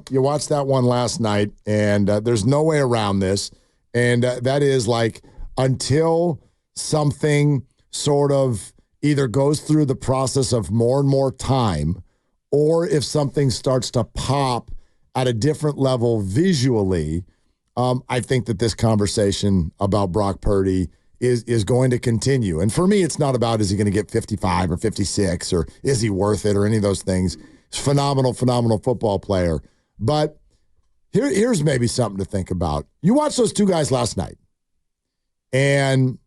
you watched that one last night, and there's no way around this. And that is like until something sort of either goes through the process of more and more time, or if something starts to pop at a different level visually, I think that this conversation about Brock Purdy is going to continue. And for me, it's not about is he going to get 55 or 56 or is he worth it or any of those things. He's a phenomenal football player. But here's maybe something to think about. You watched those two guys last night, and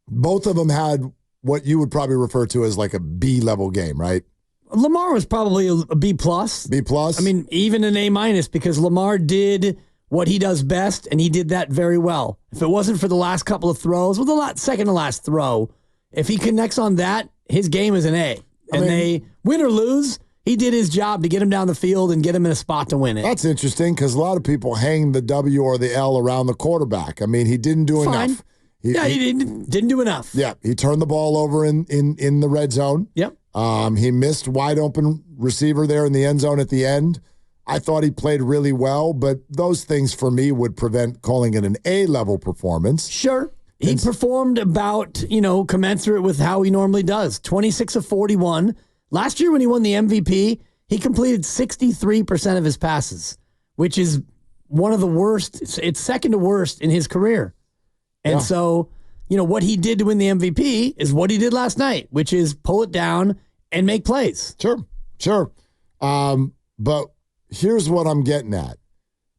both of them had what you would probably refer to as like a B-level game, right? Lamar was probably a B+. B+? I mean, even an A- because Lamar did what he does best, and he did that very well. If it wasn't for the last couple of throws, second to last throw, if he connects on that, his game is an A. And they win or lose, he did his job to get him down the field and get him in a spot to win it. That's interesting because a lot of people hang the W or the L around the quarterback. I mean, he didn't do enough. He didn't do enough. Yeah, he turned the ball over in the red zone. Yep. He missed wide open receiver there in the end zone at the end. I thought he played really well, but those things for me would prevent calling it an A-level performance. Sure. He performed about, commensurate with how he normally does. 26 of 41. Last year when he won the MVP, he completed 63% of his passes, which is one of the worst. It's second to worst in his career. And so, what he did to win the MVP is what he did last night, which is pull it down and make plays. Sure. But here's what I'm getting at.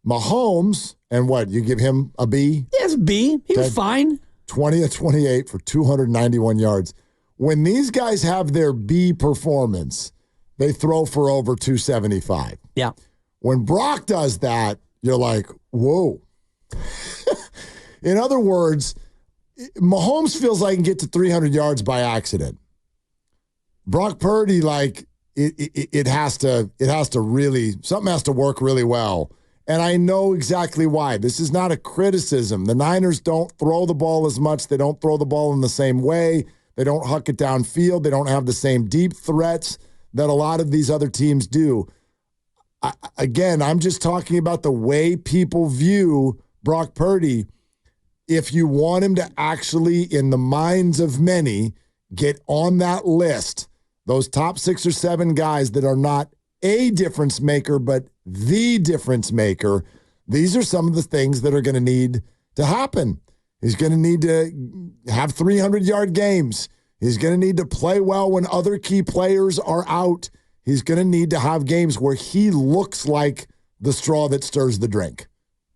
Mahomes, and what, you give him a B? Yes, B. He was fine. 20 of 28 for 291 yards. When these guys have their B performance, they throw for over 275. Yeah. When Brock does that, you're like, whoa. In other words, Mahomes feels like he can get to 300 yards by accident. Brock Purdy, like, it has to really, something has to work really well. And I know exactly why. This is not a criticism. The Niners don't throw the ball as much. They don't throw the ball in the same way. They don't huck it downfield. They don't have the same deep threats that a lot of these other teams do. Again, I'm just talking about the way people view Brock Purdy. If you want him to actually, in the minds of many, get on that list, those top 6 or 7 guys that are not a difference maker, but the difference maker, these are some of the things that are going to need to happen. He's going to need to have 300-yard games. He's going to need to play well when other key players are out. He's going to need to have games where he looks like the straw that stirs the drink.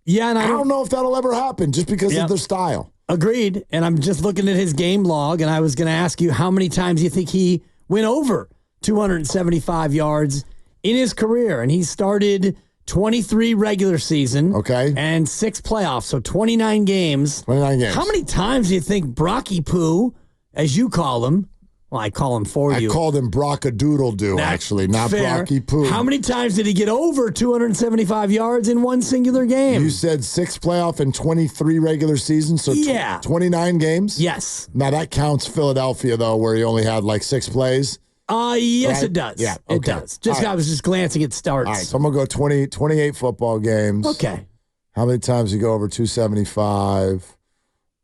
Yeah, and I don't know if that'll ever happen just because of their style. Agreed. And I'm just looking at his game log, and I was going to ask you how many times you think he went over 275 yards in his career. And he started 23 regular season and 6 playoffs, so 29 games. 29 games. How many times do you think Brocky Poo, as you call him, well, I call him you. I called him Brockadoodle-doo, actually, not Brocky Poo. How many times did he get over 275 yards in one singular game? You said 6 playoff and 23 regular seasons, so 29 games? Yes. Now, that counts Philadelphia, though, where he only had like 6 plays. Yes, right? It does. Yeah, it does. I was just glancing at starts. All right, so I'm going to go 28 football games. Okay. How many times you go over 275?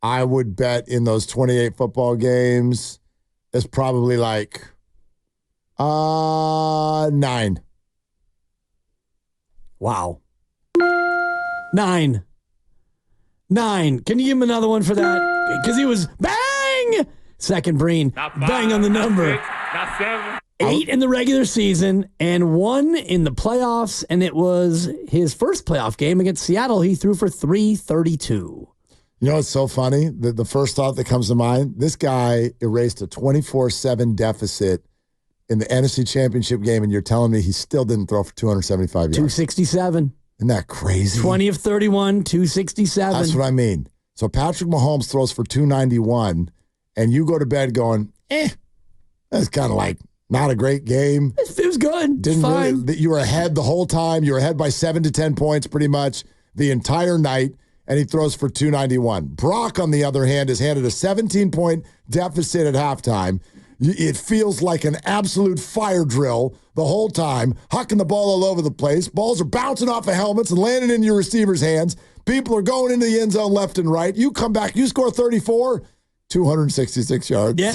I would bet in those 28 football games, it's probably like 9. Wow. 9. Can you give him another one for that? Because he was bang! Second Breen. Bang on the number. Not 7. 8 in the regular season and 1 in the playoffs, and it was his first playoff game against Seattle. He threw for 332. You know what's so funny? The first thought that comes to mind, this guy erased a 24-7 deficit in the NFC Championship game, and you're telling me he still didn't throw for 275 yards. 267. Isn't that crazy? 20 of 31, 267. That's what I mean. So Patrick Mahomes throws for 291, and you go to bed going, that's kind of like not a great game. It was good. Didn't fine. Really, you were ahead the whole time. You were ahead by 7 to 10 points pretty much the entire night, and he throws for 291. Brock, on the other hand, is handed a 17-point deficit at halftime. It feels like an absolute fire drill the whole time, hucking the ball all over the place. Balls are bouncing off of helmets and landing in your receiver's hands. People are going into the end zone left and right. You come back, you score 34, 266 yards. Yeah.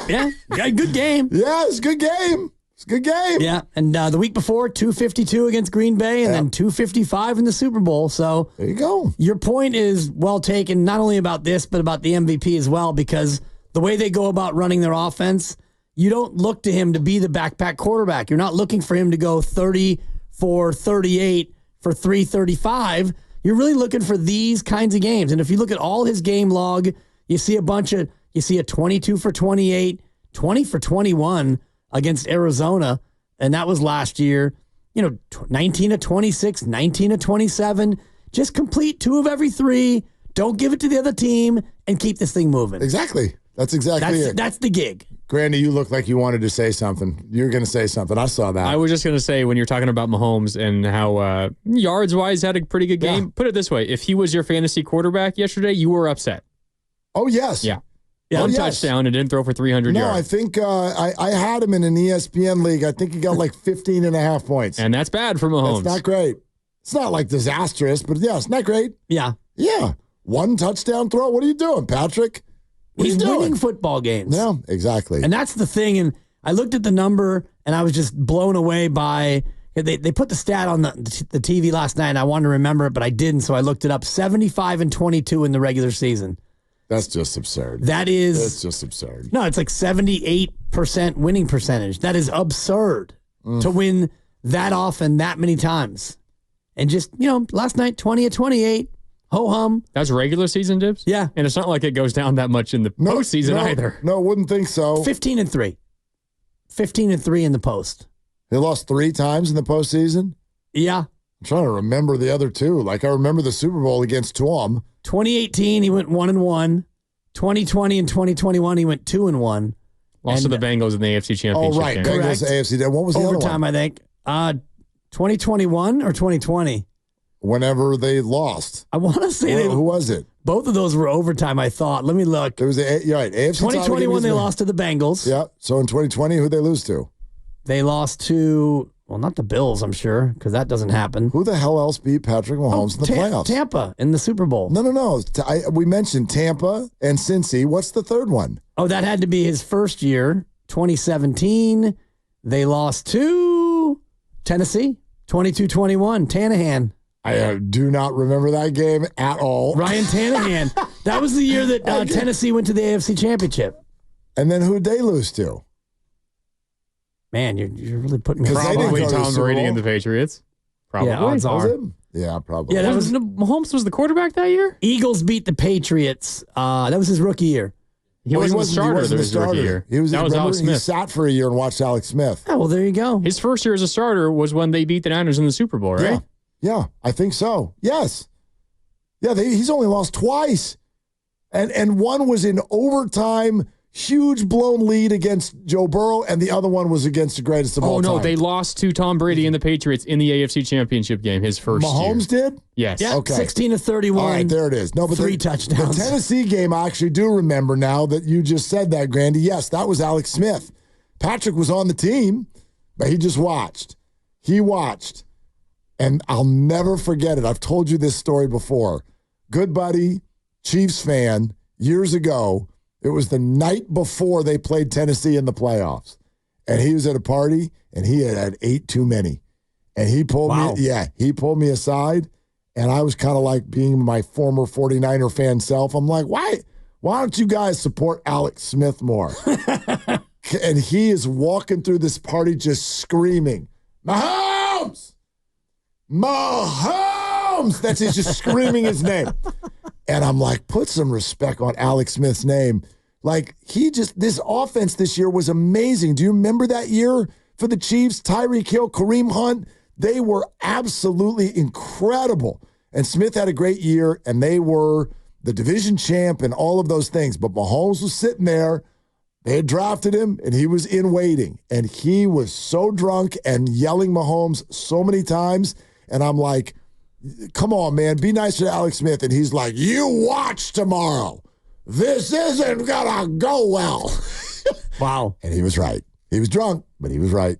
Yeah, good game. Yeah, it's a good game. It's a good game. Yeah, and the week before, 252 against Green Bay, and then 255 in the Super Bowl. So there you go. Your point is well taken, not only about this, but about the MVP as well, because the way they go about running their offense, you don't look to him to be the backpack quarterback. You're not looking for him to go 30 for 38 for 335. You're really looking for these kinds of games. And if you look at all his game log, you see a 22 for 28, 20 for 21 against Arizona, and that was last year. 19 of 26, 19 of 27. Just complete 2 of every 3. Don't give it to the other team and keep this thing moving. Exactly. That's exactly it. That's the gig. Grandy, you look like you wanted to say something. You were going to say something. I saw that. I was just going to say, when you're talking about Mahomes and how yards-wise had a pretty good game, put it this way. If he was your fantasy quarterback yesterday, you were upset. Oh, yes. Yeah. One touchdown and didn't throw for 300 yards. No, I think I had him in an ESPN league. I think he got like 15 and a half points. And that's bad for Mahomes. That's not great. It's not like disastrous, but yeah, it's not great. Yeah. Yeah. 1 touchdown throw. What are you doing, Patrick? He's winning football games. Yeah, exactly. And that's the thing. And I looked at the number and I was just blown away by they put the stat on the TV last night and I wanted to remember it, but I didn't. So I looked it up. 75 and 22 in the regular season. That's just absurd. That's just absurd. No, it's like 78% winning percentage. That is absurd to win that often that many times. And just, last night, 20 of 28. Ho-hum. That's regular season, Dibs? Yeah. And it's not like it goes down that much in the postseason either. No, wouldn't think so. 15 and 3. 15 and 3 in the post. They lost 3 times in the postseason? Yeah. I'm trying to remember the other 2. Like, I remember the Super Bowl against Tuam. 2018, he went 1-1. 2020 and 2021, he went 2-1. Lost to the Bengals in the AFC Championship. Oh, right. Game. Bengals AFC. What was the overtime, other one? I think. 2021 or 2020? Whenever they lost. I want to say who was it? Both of those were overtime, I thought. Let me look. It was you're right. AFC 2021, they lost to the Bengals. Yeah. So in 2020, who'd they lose to? They lost to, not the Bills, I'm sure, because that doesn't happen. Who the hell else beat Patrick Mahomes in the playoffs? Tampa in the Super Bowl. No. We mentioned Tampa and Cincy. What's the third one? Oh, that had to be his first year, 2017. They lost to Tennessee, 22-21, Tannehill. I do not remember that game at all. Ryan Tannehill. That was the year that Tennessee went to the AFC Championship. And then who'd they lose to? Man, you're really putting me probably Tom Brady and the Patriots. Probably. Yeah, odds are. Yeah, probably. Yeah, Mahomes was the quarterback that year? Eagles beat the Patriots. That was his rookie year. He wasn't the starter. That was rookie year. That was Alex Smith. He sat for a year and watched Alex Smith. Oh, well, there you go. His first year as a starter was when they beat the Niners in the Super Bowl, right? Yeah, I think so. Yes. Yeah, he's only lost twice. And one was in overtime, huge blown lead against Joe Burrow, and the other one was against the greatest of all time. Oh, no, they lost to Tom Brady and the Patriots in the AFC Championship game, his first year. Mahomes did? Yes. Yeah, okay. 16 of 31. All right, there it is. No, but 3 touchdowns. The Tennessee game, I actually do remember now that you just said that, Grandy. Yes, that was Alex Smith. Patrick was on the team, but he just watched. He watched. And I'll never forget it. I've told you this story before. Good buddy, Chiefs fan, years ago, it was the night before they played Tennessee in the playoffs. And he was at a party, and he had 8 too many. And he pulled he pulled me aside, and I was kind of like being my former 49er fan self. I'm like, why don't you guys support Alex Smith more? And he is walking through this party just screaming, Mahomes! Mahomes! That's he's just screaming his name. And I'm like, put some respect on Alex Smith's name. Like, this offense this year was amazing. Do you remember that year for the Chiefs? Tyreek Hill, Kareem Hunt, they were absolutely incredible. And Smith had a great year, and they were the division champ and all of those things. But Mahomes was sitting there. They had drafted him, and he was in waiting. And he was so drunk and yelling Mahomes so many times. And I'm like, come on, man, be nice to Alex Smith. And he's like, you watch tomorrow. This isn't going to go well. Wow. And he was right. He was drunk, but he was right.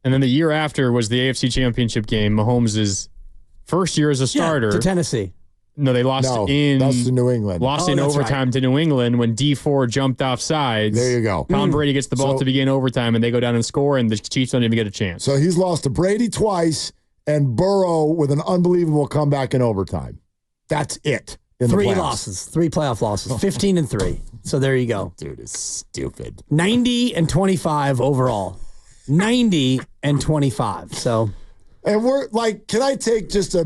And then the year after was the AFC Championship game. Mahomes' first year as a starter. To Tennessee. No, they lost that's to New England. Lost in overtime to New England when D4 jumped off sides. There you go. Tom Brady gets the ball to begin overtime, and they go down and score, and the Chiefs don't even get a chance. So he's lost to Brady twice and Burrow with an unbelievable comeback in overtime. That's it. In Three the playoffs. losses. 3 playoff losses. 15-3. So there you go. Dude, it's stupid. 90-25 overall. 90-25. So. And we're like, can I take just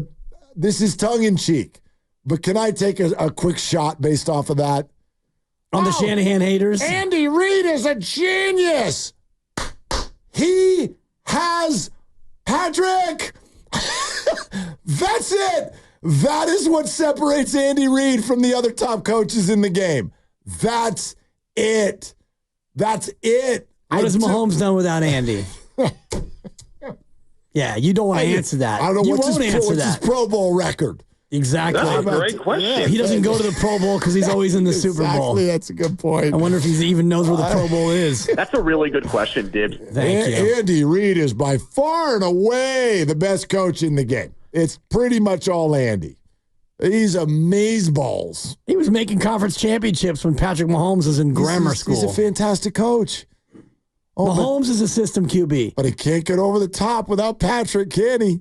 this is tongue in cheek, but can I take a quick shot based off of that? On the Shanahan haters? Andy Reid is a genius. He has Patrick. That's it. That is what separates Andy Reid from the other top coaches in the game. That's it. That's it. What has Mahomes done without Andy? Yeah, you don't want to answer that. I don't know you what's won't answer his Pro Bowl record. Exactly. That's a great question. He doesn't go to the Pro Bowl because he's always in the Super Bowl. Exactly, that's a good point. I wonder if he even knows where the Pro Bowl is. That's a really good question, Dibs. Thank you. Andy Reid is by far and away the best coach in the game. It's pretty much all Andy. He's amazeballs. He was making conference championships when Patrick Mahomes was in grammar school. He's a fantastic coach. Mahomes is a system QB. But he can't get over the top without Patrick, can he?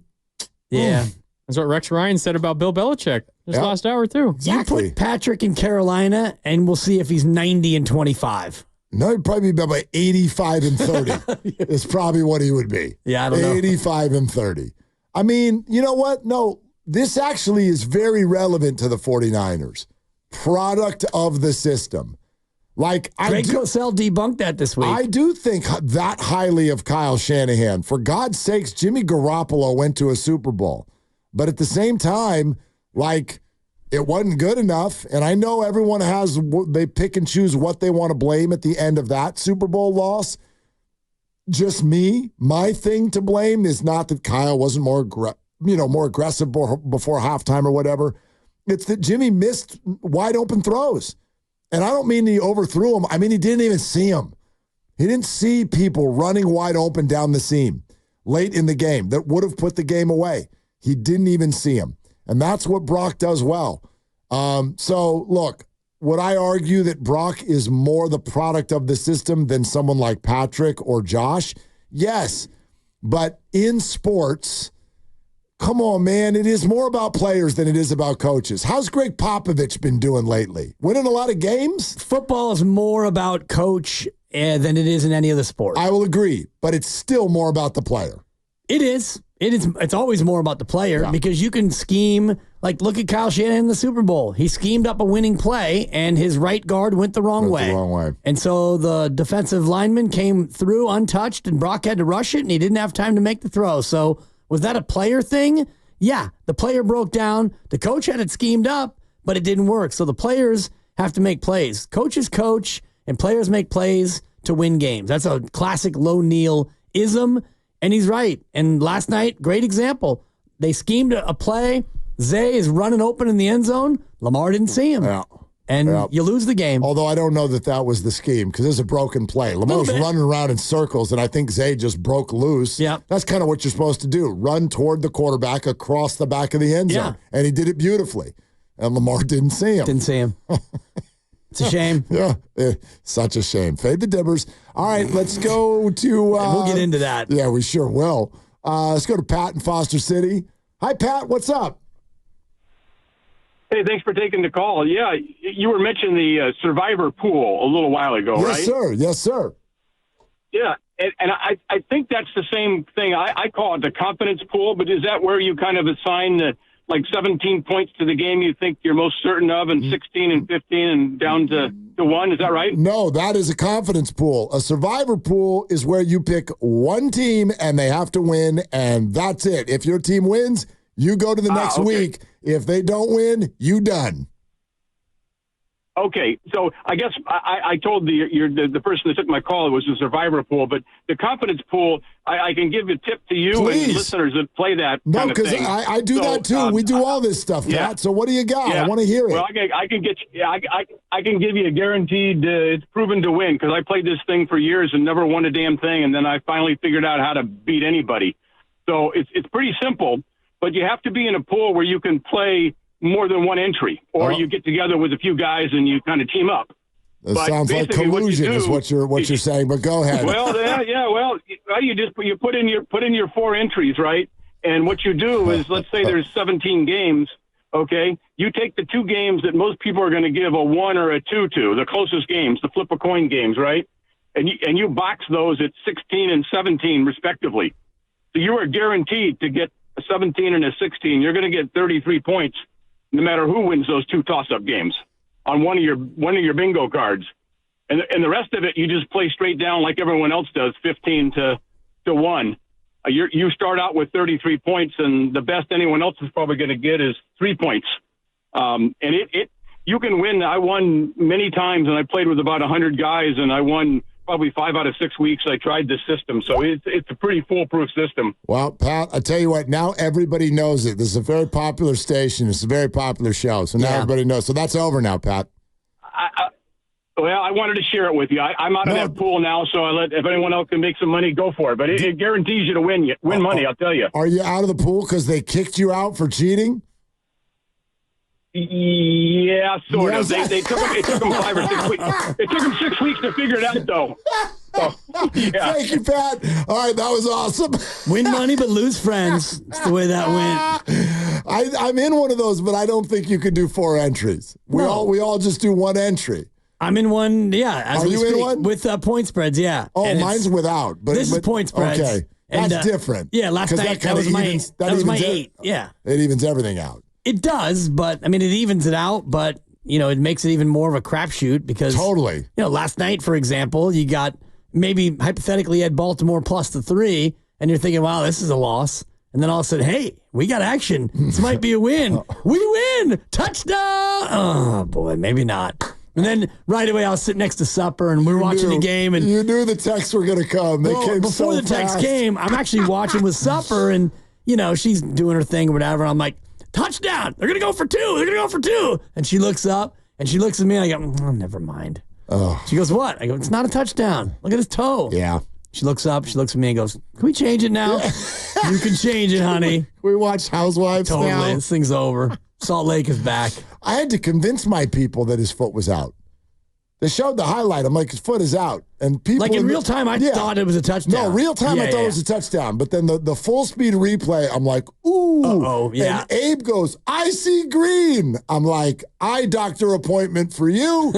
Yeah. That's what Rex Ryan said about Bill Belichick this last hour, too. Exactly. You put Patrick in Carolina, and we'll see if he's 90-25. No, he'd probably be about 85-30. Is probably what he would be. Yeah, I don't know. 85-30. I mean, you know what? No, this actually is very relevant to the 49ers. Product of the system. Like Greg Cosell debunked that this week. I do think that highly of Kyle Shanahan. For God's sakes, Jimmy Garoppolo went to a Super Bowl. But at the same time, like, it wasn't good enough. And I know everyone they pick and choose what they want to blame at the end of that Super Bowl loss. Just me, my thing to blame is not that Kyle wasn't more aggressive before halftime or whatever. It's that Jimmy missed wide open throws. And I don't mean he overthrew them. I mean, he didn't even see them. He didn't see people running wide open down the seam late in the game that would have put the game away. He didn't even see him. And that's what Brock does well. So, look, would I argue that Brock is more the product of the system than someone like Patrick or Josh? Yes. But in sports, come on, man, it is more about players than it is about coaches. How's Greg Popovich been doing lately? Winning a lot of games? Football is more about coach than it is in any other sport. I will agree, but it's still more about the player. It is. It's always more about the player because you can scheme. Like, look at Kyle Shanahan in the Super Bowl. He schemed up a winning play, and his right guard went the wrong way. And so the defensive lineman came through untouched, and Brock had to rush it, and he didn't have time to make the throw. So was that a player thing? Yeah, the player broke down. The coach had it schemed up, but it didn't work. So the players have to make plays. Coaches coach, and players make plays to win games. That's a classic Low Neal-ism. And he's right. And last night, great example. They schemed a play. Zay is running open in the end zone. Lamar didn't see him. Yeah. And you lose the game. Although I don't know that was the scheme because there's a broken play. Lamar's running around in circles, and I think Zay just broke loose. Yeah. That's kind of what you're supposed to do. Run toward the quarterback across the back of the end zone. And he did it beautifully. And Lamar didn't see him. Didn't see him. It's a shame. Such a shame. Fade the Dibbers. All right, let's go to... we'll get into that. Yeah, we sure will. Let's go to Pat in Foster City. Hi, Pat. What's up? Hey, thanks for taking the call. Yeah, you were mentioning the survivor pool a little while ago, right? Yes, sir. Yes, sir. Yeah, and I think that's the same thing. I call it the confidence pool, but is that where you kind of assign the 17 points to the game you think you're most certain of, and 16 and 15 and down to 1? Is that right? No, that is a confidence pool. A survivor pool is where you pick one team and they have to win, and that's it. If your team wins, you go to the next week. If they don't win, you done. Okay, so I guess I told the person that took my call it was a survivor pool, but the confidence pool, I can give a tip to you Please. and listeners that play that No, kind of because thing. I do that too. We do all this stuff, yeah. Pat. So what do you got? Yeah. I want to hear it. Well, I can get you, I can give you a guaranteed. It's proven to win because I played this thing for years and never won a damn thing, and then I finally figured out how to beat anybody. So it's pretty simple, but you have to be in a pool where you can play more than one entry, or you get together with a few guys and you kind of team up. It sounds like collusion is what you're saying, but go ahead. Well, yeah. Well, you put in your 4 entries, right? And what you do is, let's say there's 17 games. Okay, you take the 2 games that most people are going to give a 1 or a 2 to, the closest games, the flip a coin games, right? And you box those at 16 and 17 respectively. So you are guaranteed to get a 17 and a 16. You're going to get 33 points, no matter who wins those 2 toss-up games on one of your bingo cards. And the rest of it, you just play straight down like everyone else does, 15 to 1. You start out with 33 points, and the best anyone else is probably going to get is 3 points. And you can win. I won many times, and I played with about 100 guys, and I won probably 5 out of 6 weeks. I tried this system, so it's a pretty foolproof system. Well, Pat, I tell you what, now everybody knows it. This is a very popular station. It's a very popular show, so now everybody knows. So that's over now, Pat. Well, I wanted to share it with you. I'm out of that pool now, so if anyone else can make some money, go for it. But it guarantees you to win money, I'll tell you. Are you out of the pool because they kicked you out for cheating? Yeah, sort of. It took them 5 or 6 weeks. It took them 6 weeks to figure it out, though. So, yeah. Thank you, Pat. All right, that was awesome. Win money but lose friends. That's the way that went. I'm in one of those, but I don't think you can do 4 entries. We all just do 1 entry. I'm in one, yeah. Are you in one? With point spreads, yeah. Oh, mine's without. But this is point spreads. Okay, that's different. Yeah, last night that was my 8. Yeah, it evens everything out. It does, but I mean, it evens it out. But it makes it even more of a crapshoot because totally. Last night, for example, you got maybe hypothetically had Baltimore plus the 3, and you're thinking, wow, this is a loss. And then all of a sudden, hey, we got action. This might be a win. We win. Touchdown. Oh, boy, maybe not. And then right away, I was sitting next to supper, and we were watching the game. And you knew the texts were going to come. They came before the text came. I'm actually watching with supper, and she's doing her thing or whatever. And I'm like, touchdown! They're going to go for 2. They're going to go for 2. And she looks up, and she looks at me, and I go, oh, never mind. Oh. She goes, what? I go, it's not a touchdown. Look at his toe. Yeah. She looks up, she looks at me and goes, can we change it now? You can change it, honey. We watch Housewives totally. now. This thing's over. Salt Lake is back. I had to convince my people that his foot was out. They showed the highlight. I'm like, his foot is out. And people like in real time, I thought it was a touchdown. No, real time, I thought it was a touchdown. But then the full speed replay, I'm like, ooh. Uh-oh, yeah. And Abe goes, I see green. I'm like, eye doctor appointment for you.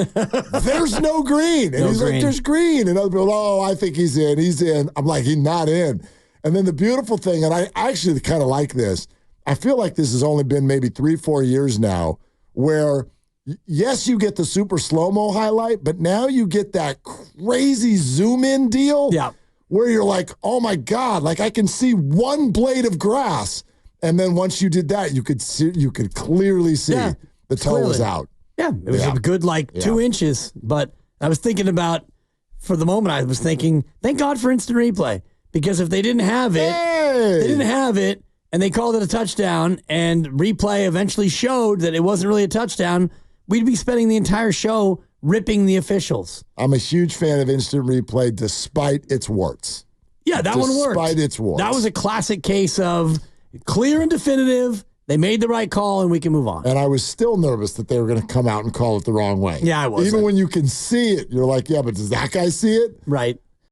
There's no green. And he's like, there's green. And other people, oh, I think he's in. He's in. I'm like, he's not in. And then the beautiful thing, and I actually kind of like this, I feel like this has only been maybe 3-4 years now, where yes, you get the super slow-mo highlight, but now you get that crazy zoom-in deal where you're like, oh, my God, like I can see one blade of grass. And then once you did that, you could clearly see the toe was out. Yeah, it was a good 2 inches. But I was thinking about, for the moment, I was thinking, thank God for instant replay. Because if they didn't have it, and they called it a touchdown, and replay eventually showed that it wasn't really a touchdown, we'd be spending the entire show ripping the officials. I'm a huge fan of instant replay despite its warts. Yeah, that one worked. Despite its warts. That was a classic case of clear and definitive. They made the right call, and we can move on. And I was still nervous that they were going to come out and call it the wrong way. Yeah, I was. Even when you can see it, you're like, yeah, but does that guy see it? Right.